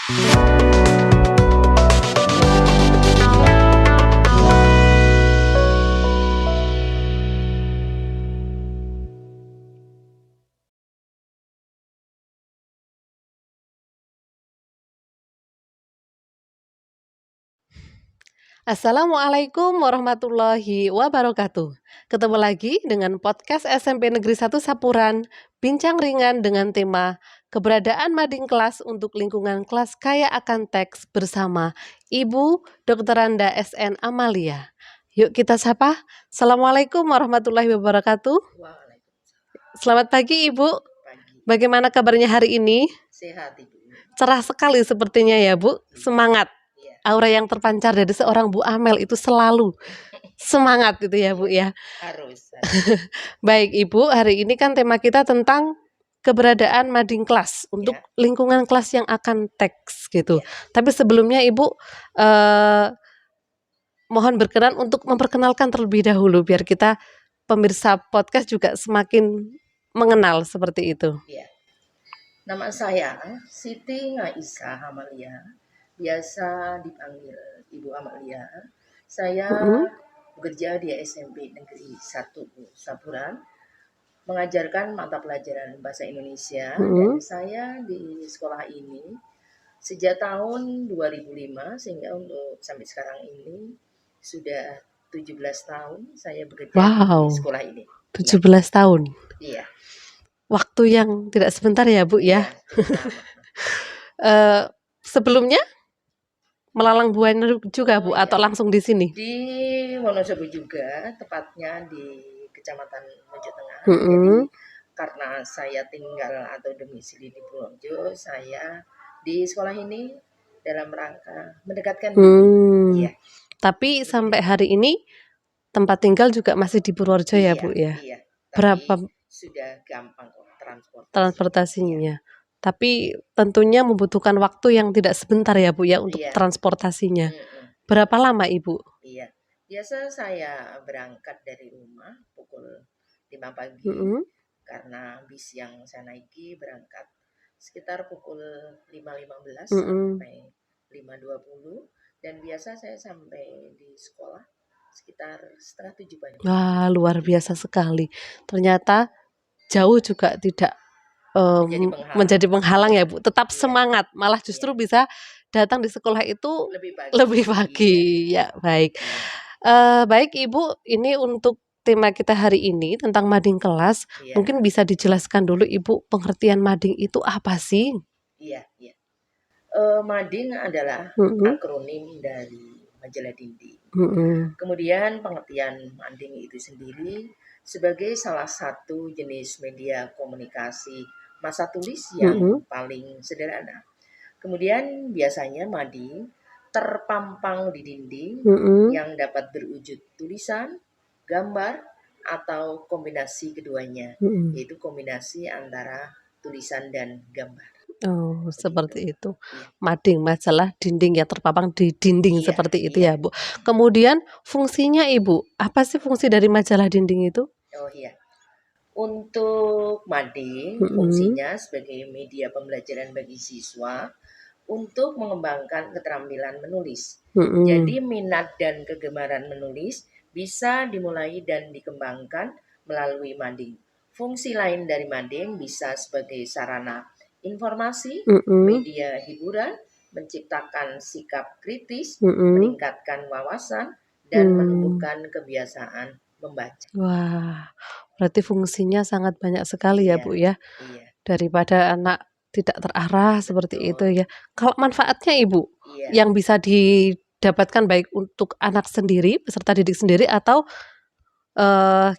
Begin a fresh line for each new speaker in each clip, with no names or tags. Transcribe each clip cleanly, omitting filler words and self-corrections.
Assalamualaikum warahmatullahi wabarakatuh. Ketemu lagi dengan podcast SMP Negeri 1 Sapuran, bincang ringan dengan tema keberadaan mading kelas untuk lingkungan kelas kaya akan teks bersama Ibu Dr. Randa SN Amalia. Yuk kita sapa. Assalamualaikum warahmatullahi wabarakatuh. Selamat pagi Ibu.
Pagi.
Bagaimana kabarnya hari ini?
Sehat Ibu.
Cerah sekali sepertinya ya Bu, semangat.
Iya.
Aura yang terpancar dari seorang Bu Amel itu selalu semangat gitu ya Bu ya.
Harus.
Baik Ibu, hari ini kan tema kita tentang keberadaan mading kelas untuk lingkungan kelas yang akan teks gitu. Tapi sebelumnya Ibu mohon berkenan untuk memperkenalkan terlebih dahulu biar kita pemirsa podcast juga semakin mengenal seperti itu.
Iya. Nama saya Siti Ngaisa Amalia, biasa dipanggil Ibu Amalia. Saya bekerja di SMP Negeri 1 Sapuran, mengajarkan mata pelajaran bahasa Indonesia, dan saya di sekolah ini sejak tahun 2005 sehingga untuk sampai sekarang ini sudah 17 tahun saya bekerja di sekolah ini.
17 tahun.
Iya.
Waktu yang tidak sebentar ya Bu ya. Sebelumnya Melalang Buana juga Bu atau langsung di sini?
Di Wonosobo juga, tepatnya di Kecamatan Mojo Tengah. Jadi karena saya tinggal atau domisili di Purworejo, saya di sekolah ini dalam rangka mendekatkan diri. Iya.
Tapi sampai hari ini tempat tinggal juga masih di Purworejo ya Bu ya?
Iya.
Berapa
sudah gampang
transportasinya? Tapi tentunya membutuhkan waktu yang tidak sebentar ya Bu ya untuk transportasinya. Berapa lama Ibu?
Iya. Biasa saya berangkat dari rumah pukul 5 pagi karena bis yang saya naiki berangkat sekitar pukul 5.15 sampai 5.20 dan biasa saya sampai di sekolah sekitar 6:30 pagi.
Wah, luar biasa sekali. Ternyata jauh juga tidak menjadi penghalang ya Bu. Tetap semangat, malah justru bisa datang di sekolah itu lebih pagi. Ya, baik. Baik Ibu, ini untuk tema kita hari ini tentang mading kelas. Mungkin bisa dijelaskan dulu Ibu, pengertian mading itu apa sih?
Iya. Mading adalah akronim dari majalah dinding. Kemudian pengertian mading itu sendiri sebagai salah satu jenis media komunikasi masa tulis yang paling sederhana. Kemudian biasanya mading terpampang di dinding yang dapat berwujud tulisan, gambar, atau kombinasi keduanya, yaitu kombinasi antara tulisan dan gambar.
Oh, seperti itu. Mading, majalah dinding yang terpampang di dinding seperti itu ya Bu. Kemudian fungsinya Ibu, apa sih fungsi dari majalah dinding itu?
Oh iya. Untuk mading, fungsinya sebagai media pembelajaran bagi siswa untuk mengembangkan keterampilan menulis. Jadi minat dan kegemaran menulis bisa dimulai dan dikembangkan melalui mading. Fungsi lain dari mading bisa sebagai sarana informasi, media hiburan, menciptakan sikap kritis, meningkatkan wawasan, dan menumbuhkan kebiasaan membaca.
Wah, berarti fungsinya sangat banyak sekali ya Bu ya. Daripada anak tidak terarah seperti itu ya. Kalau manfaatnya Ibu yang bisa didapatkan baik untuk anak sendiri, peserta didik sendiri atau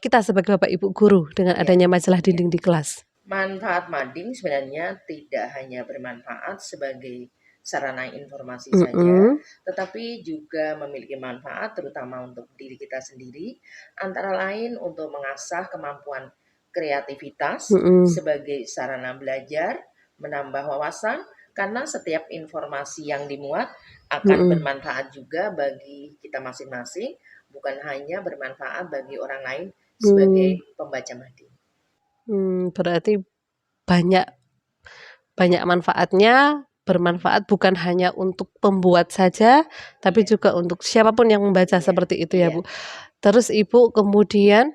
kita sebagai Bapak Ibu guru dengan adanya majalah dinding di kelas.
Manfaat mading sebenarnya tidak hanya bermanfaat sebagai sarana informasi saja, tetapi juga memiliki manfaat terutama untuk diri kita sendiri, antara lain untuk mengasah kemampuan kreativitas sebagai sarana belajar, menambah wawasan, karena setiap informasi yang dimuat akan bermanfaat juga bagi kita masing-masing, bukan hanya bermanfaat bagi orang lain sebagai pembaca mading.
Berarti banyak manfaatnya bermanfaat bukan hanya untuk pembuat saja, tapi
Iya,
juga untuk siapapun yang membaca
iya,
seperti itu ya,
iya,
Bu. Terus Ibu kemudian,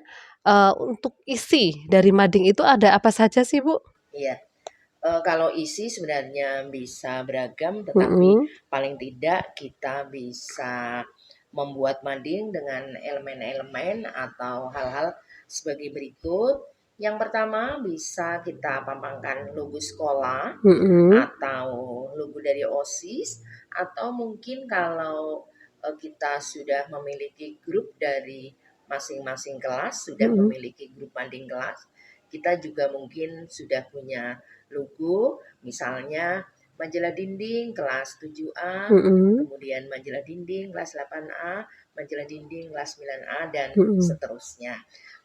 untuk isi dari mading itu ada apa saja sih, Bu?
iya. Kalau isi sebenarnya bisa beragam, tetapi
Mhm,
paling tidak kita bisa membuat mading dengan elemen-elemen atau hal-hal sebagai berikut. Yang pertama bisa kita pampangkan logo sekolah
mhm,
atau logo dari OSIS, atau mungkin kalau kita sudah memiliki grup dari masing-masing kelas, sudah
mhm,
memiliki grup mading kelas, kita juga mungkin sudah punya logo, misalnya majalah dinding kelas 7A,
mhm,
kemudian majalah dinding kelas 8A, majalah dinding kelas 9A, dan
mhm,
seterusnya.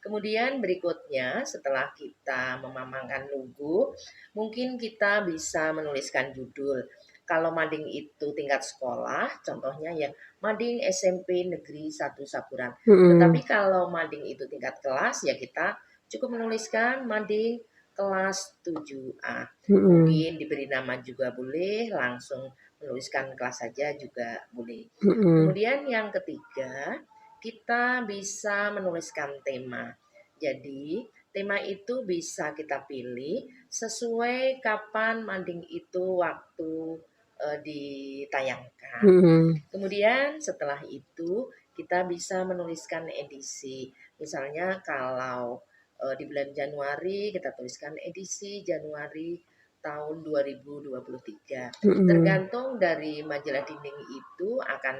Kemudian berikutnya setelah kita memamangkan logo, mungkin kita bisa menuliskan judul. Kalau mading itu tingkat sekolah, contohnya ya mading SMP Negeri 1 Sapuran.
mhm,
Tetapi kalau mading itu tingkat kelas, ya kita cukup menuliskan mading kelas 7A.
mhm,
Mungkin diberi nama juga boleh, langsung menuliskan kelas saja juga boleh.
mhm,
Kemudian yang ketiga, kita bisa menuliskan tema. Jadi, tema itu bisa kita pilih sesuai kapan mading itu waktu ditayangkan.
mhm,
Kemudian setelah itu kita bisa menuliskan edisi. Misalnya kalau di bulan Januari kita tuliskan edisi Januari tahun 2023.
mhm,
Tergantung dari majalah dinding itu akan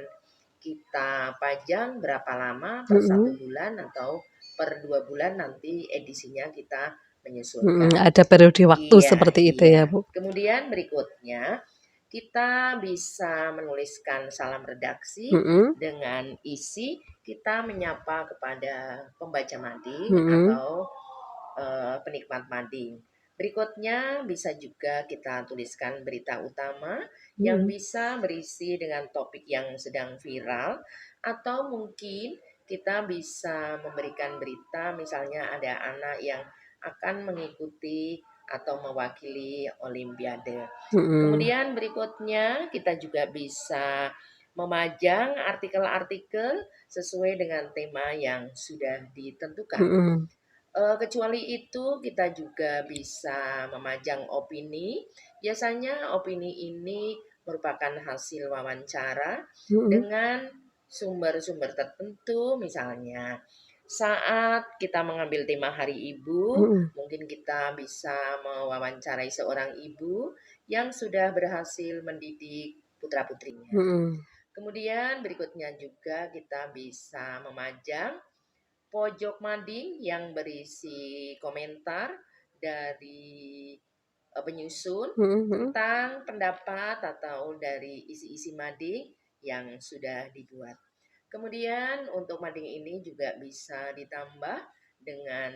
kita pajang berapa lama, per satu
mhm,
bulan atau per 2 bulan, nanti edisinya kita
mhm,
menyesuaikan.
ada periode waktu
Iya,
seperti itu ya,
iya.
Bu?
Kemudian berikutnya kita bisa menuliskan salam redaksi
Mhm,
dengan isi kita menyapa kepada pembaca mading
mhm,
atau penikmat mading. Berikutnya bisa juga kita tuliskan berita utama yang
mhm,
bisa berisi dengan topik yang sedang viral, atau mungkin kita bisa memberikan berita misalnya ada anak yang akan mengikuti atau mewakili olimpiade.
mhm,
Kemudian berikutnya kita juga bisa memajang artikel-artikel sesuai dengan tema yang sudah ditentukan.
mhm,
Kecuali itu kita juga bisa memajang opini. Biasanya opini ini merupakan hasil wawancara
mhm,
dengan sumber-sumber tertentu, misalnya saat kita mengambil tema Hari Ibu,
mhm,
mungkin kita bisa mewawancarai seorang ibu yang sudah berhasil mendidik putra-putrinya.
mhm,
Kemudian berikutnya juga kita bisa memajang pojok mading yang berisi komentar dari penyusun
mhm, mhm,
tentang pendapat atau dari isi-isi mading yang sudah dibuat. Kemudian untuk mading ini juga bisa ditambah dengan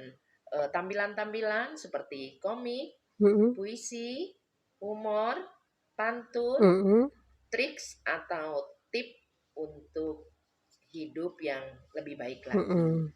tampilan-tampilan seperti komik,
mhm,
puisi, humor, pantun,
mhm,
triks atau tip untuk hidup yang lebih baik lagi.
mhm,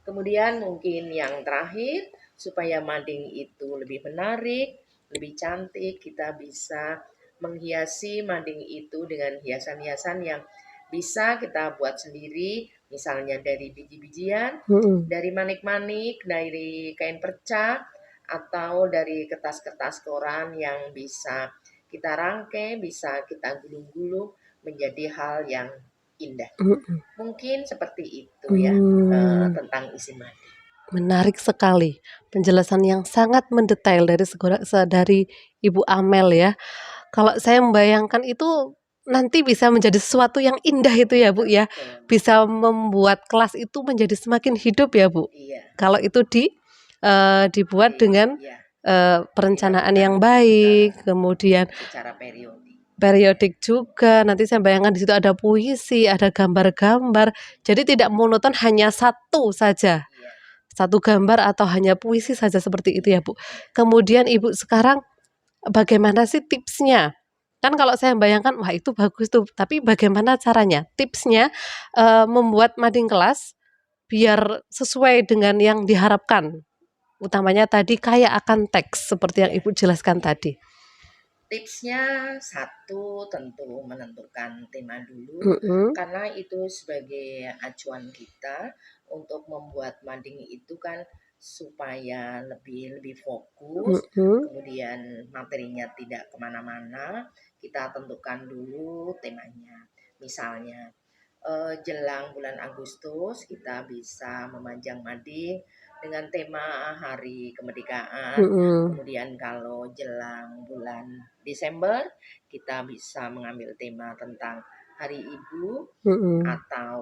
Kemudian mungkin yang terakhir, supaya mading itu lebih menarik, lebih cantik, kita bisa menghiasi mading itu dengan hiasan-hiasan yang bisa kita buat sendiri, misalnya dari biji-bijian,
mhm,
dari manik-manik, dari kain perca, atau dari kertas-kertas koran yang bisa kita rangkai, bisa kita gulung-gulung menjadi hal yang indah.
mhm,
Mungkin seperti itu ya,
mmm.
tentang isi madu.
Menarik sekali, penjelasan yang sangat mendetail dari Ibu Amel ya. Kalau saya membayangkan itu nanti bisa menjadi sesuatu yang indah itu ya, Bu, ya.
Betul.
Bisa membuat kelas itu menjadi semakin hidup ya, Bu.
Iya,
Kalau itu dibuat
di
dengan,
ya,
perencanaan
dilakukan
yang baik,
heeh,
kemudian
secara periodik.
periodik juga, nanti saya bayangkan di situ ada puisi, ada gambar-gambar, jadi tidak monoton hanya satu saja.
Iya,
Satu gambar atau hanya puisi saja seperti itu
iya,
ya, Bu.
iya.
Kemudian Ibu sekarang bagaimana sih tipsnya? Kan kalau saya membayangkan, wah itu bagus tuh, tapi bagaimana caranya? Tipsnya, membuat mading kelas biar sesuai dengan yang diharapkan, utamanya tadi kaya akan teks seperti yang
Iya,
Ibu jelaskan
iya.
tadi.
Tipsnya satu, tentu menentukan tema dulu,
Mhm,
karena itu sebagai acuan kita untuk membuat mading itu kan supaya lebih lebih fokus,
mhm,
kemudian materinya tidak kemana-mana, kita tentukan dulu temanya. Misalnya, jelang bulan Agustus kita bisa memajang mading dengan tema Hari Kemerdekaan.
mhm,
Kemudian kalau jelang bulan Desember, kita bisa mengambil tema tentang Hari Ibu,
mhm,
atau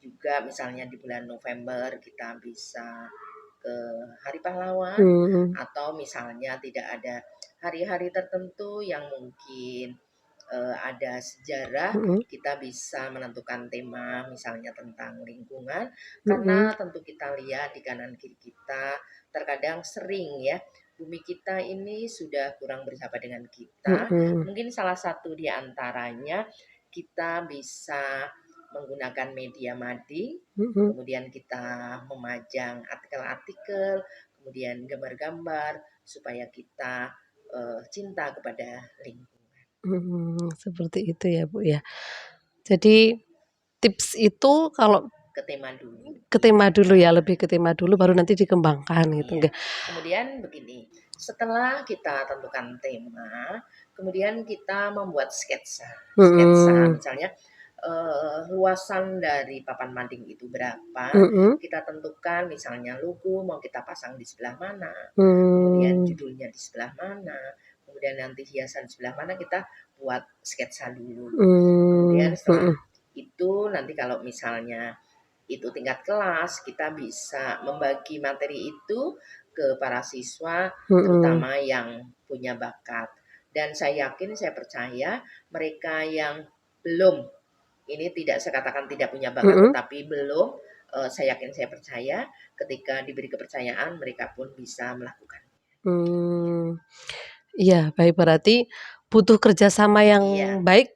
juga misalnya di bulan November kita bisa ke Hari Pahlawan,
mhm,
atau misalnya tidak ada hari-hari tertentu yang mungkin ada sejarah,
mhm,
kita bisa menentukan tema misalnya tentang lingkungan,
mhm,
karena tentu kita lihat di kanan kiri kita terkadang sering ya bumi kita ini sudah kurang bersahabat dengan kita.
mhm,
Mungkin salah satu di antaranya kita bisa menggunakan media mading,
mhm,
kemudian kita memajang artikel-artikel, kemudian gambar-gambar supaya kita cinta kepada lingkungan.
seperti itu ya, Bu, ya. Jadi tips itu kalau
Ke tema dulu.
ke tema dulu ya, lebih ke tema dulu baru
Iya,
nanti dikembangkan gitu,
iya.
nggih.
Kemudian begini, setelah kita tentukan tema, kemudian kita membuat sketsa. Sketsa
Mhm,
misalnya luasan dari papan mading itu berapa,
mhm,
kita tentukan misalnya logo mau kita pasang di sebelah mana, kemudian
mmm,
judulnya di sebelah mana, kemudian nanti hiasan di sebelah mana, kita buat sketsa dulu. Kemudian setelah
mhm,
itu nanti kalau misalnya itu tingkat kelas, kita bisa membagi materi itu ke para siswa,
mhm,
terutama yang punya bakat. Dan saya yakin, saya percaya mereka yang belum, ini tidak saya katakan tidak punya bakat,
mhm,
tetapi belum, saya yakin, saya percaya ketika diberi kepercayaan mereka pun bisa melakukan.
mmm, iya, baik, berarti butuh kerjasama yang
Iya,
baik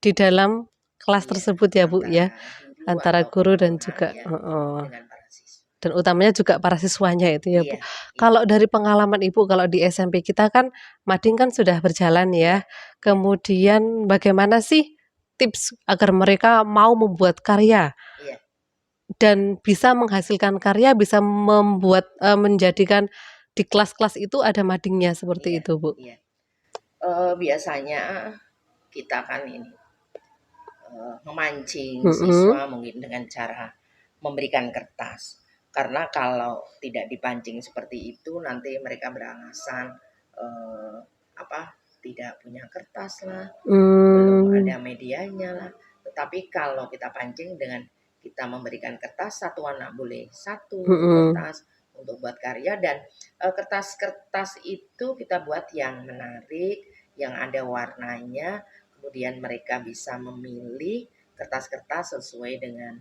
di dalam kelas
iya,
tersebut ya, Bu, ya,
antara guru
antara
atau
guru dan
guru-guru
juga
ya
heeh,
dengan para siswa.
dan utamanya juga para siswanya itu ya, Bu.
Iya, iya,
Kalau dari pengalaman Ibu, kalau di SMP kita kan mading kan sudah berjalan
iya,
ya,
iya,
kemudian bagaimana sih tips agar mereka mau membuat karya
iya,
dan bisa menghasilkan karya, bisa menjadikan di kelas-kelas itu ada madingnya, seperti
iya,
itu, Bu?
iya. Biasanya kita kan ini memancing
Mhm,
siswa mungkin dengan cara memberikan kertas. Karena kalau tidak dipancing seperti itu nanti mereka beralasan eh, apa tidak punya kertas lah, belum
mmm,
ada medianya lah. Tetapi kalau kita pancing dengan kita memberikan kertas, satu anak boleh satu
mhm,
kertas untuk buat karya, dan kertas-kertas itu kita buat yang menarik, yang ada warnanya, kemudian mereka bisa memilih kertas-kertas sesuai dengan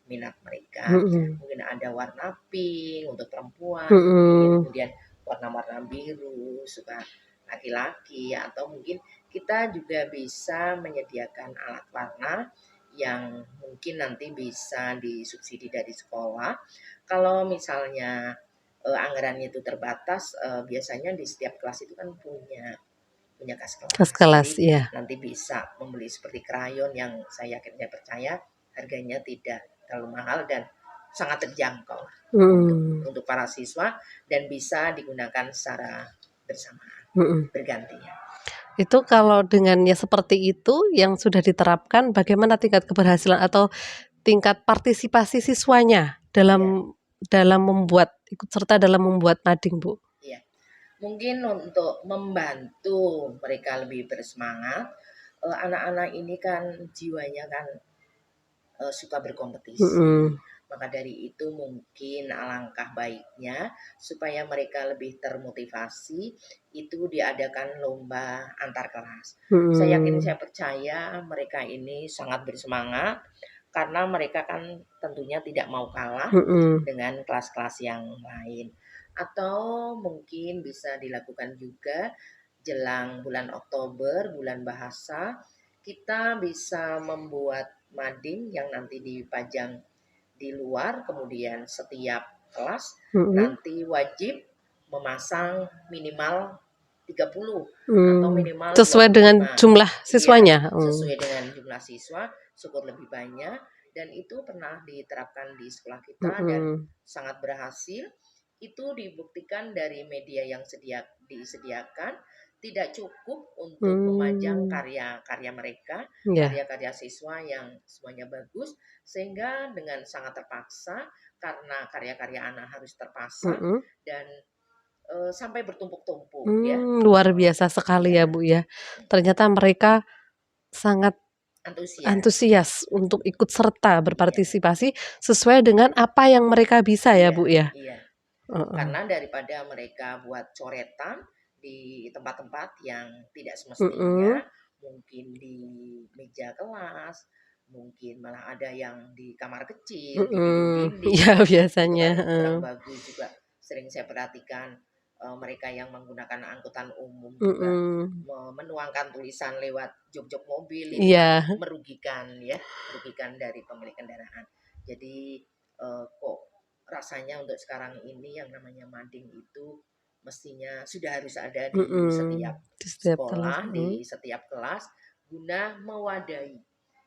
minat mereka.
mhm,
Mungkin ada warna pink untuk perempuan, mungkin
mhm,
kemudian warna-warna biru suka laki-laki, atau mungkin kita juga bisa menyediakan alat warna yang mungkin nanti bisa disubsidi dari sekolah. Kalau misalnya anggarannya itu terbatas, biasanya di setiap kelas itu kan punya punya kas
kelas
kelas.
kelas,
Jadi
iya,
nanti bisa membeli seperti krayon yang saya yakin, saya percaya harganya tidak terlalu mahal dan sangat terjangkau untuk
mhm,
para siswa, dan bisa digunakan secara bersamaan,
mhm.
bergantian.
Itu kalau dengan ya seperti itu yang sudah diterapkan, bagaimana tingkat keberhasilan atau tingkat partisipasi siswanya
Iya,
dalam membuat ikut serta dalam membuat mading, Bu?
iya. Mungkin untuk membantu mereka lebih bersemangat, anak-anak ini kan jiwanya kan suka berkompetisi.
Mhm,
Maka dari itu mungkin alangkah baiknya supaya mereka lebih termotivasi, itu diadakan lomba antar kelas. Saya yakin,
mhm,
saya percaya mereka ini sangat bersemangat karena mereka kan tentunya tidak mau kalah
mhm,
dengan kelas-kelas yang lain. Atau mungkin bisa dilakukan juga jelang bulan Oktober, bulan bahasa, kita bisa membuat mading yang nanti dipajang di luar, kemudian setiap kelas
mhm,
nanti wajib memasang minimal 30 atau minimal
Sesuai dengan
25.
jumlah
Iya,
siswanya.
sesuai dengan jumlah siswa, syukur lebih banyak. Dan itu pernah diterapkan di sekolah kita dan sangat berhasil. Itu dibuktikan dari media yang disediakan tidak cukup untuk memajang karya-karya mereka,
Ya.
karya-karya siswa yang semuanya bagus, sehingga dengan sangat terpaksa karena karya-karya anak harus terpasang dan sampai bertumpuk-tumpuk ya.
Luar biasa sekali ya Bu ya. Ternyata mereka sangat antusias untuk ikut serta berpartisipasi sesuai dengan apa yang mereka bisa ya Bu ya.
Iya. Karena daripada mereka buat coretan di tempat-tempat yang tidak semestinya, mungkin di meja kelas, mungkin malah ada yang di kamar kecil, di dinding-dinding,
Ya
itu
biasanya.
kan kurang bagus juga. Sering saya perhatikan mereka yang menggunakan angkutan umum juga menuangkan tulisan lewat jok-jok mobil itu kan merugikan ya, merugikan dari pemilik kendaraan. Jadi kok rasanya untuk sekarang ini yang namanya mading itu mestinya sudah harus ada di setiap sekolah, di setiap kelas guna mewadahi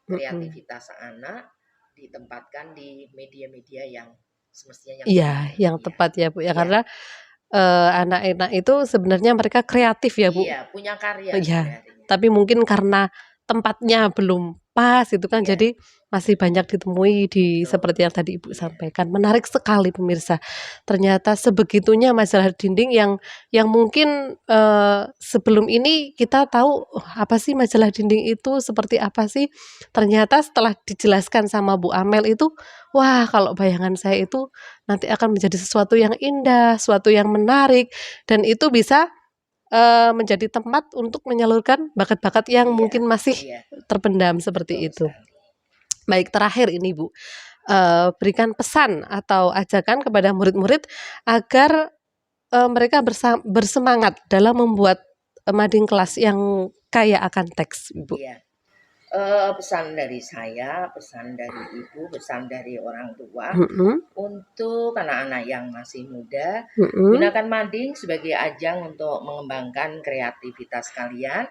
kreativitas anak ditempatkan di media-media yang semestinya yang
yang tepat ya Bu ya, karena anak-anak itu sebenarnya mereka kreatif ya Bu.
Iya, punya karya
Iya,
sebenarnya.
tapi mungkin karena tempatnya belum pas itu kan jadi masih banyak ditemui di seperti yang tadi Ibu sampaikan. Menarik sekali pemirsa. Ternyata sebegitunya masalah dinding yang mungkin sebelum ini kita tahu apa sih majalah dinding itu seperti apa sih. Ternyata setelah dijelaskan sama Bu Amel itu, wah kalau bayangan saya itu nanti akan menjadi sesuatu yang indah, sesuatu yang menarik dan itu bisa menjadi tempat untuk menyalurkan bakat-bakat yang mungkin masih terpendam seperti itu. Baik, terakhir ini Bu, berikan pesan atau ajakan kepada murid-murid agar mereka bersemangat dalam membuat mading kelas yang kaya akan teks, Ibu.
Pesan dari saya, pesan dari ibu, pesan dari orang tua untuk anak-anak yang masih muda, gunakan mading sebagai ajang untuk mengembangkan kreativitas kalian,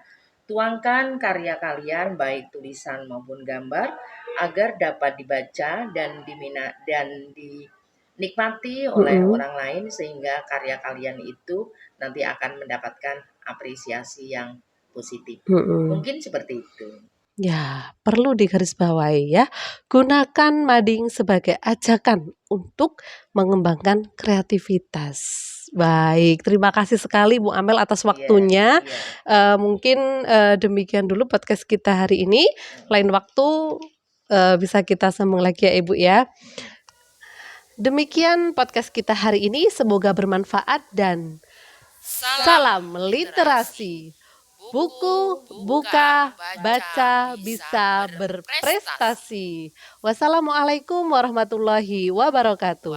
tuangkan karya kalian baik tulisan maupun gambar agar dapat dibaca dan dinikmati oleh orang lain sehingga karya kalian itu nanti akan mendapatkan apresiasi yang positif. Mungkin seperti itu.
Ya, perlu digarisbawahi ya. Gunakan mading sebagai ajakan untuk mengembangkan kreativitas. Baik, terima kasih sekali Bu Amel atas waktunya. Mungkin demikian dulu podcast kita hari ini. Lain waktu bisa kita sambung lagi ya Ibu ya. Demikian podcast kita hari ini. Semoga bermanfaat dan salam literasi. Buku, buka, baca, bisa berprestasi. Wassalamualaikum warahmatullahi wabarakatuh.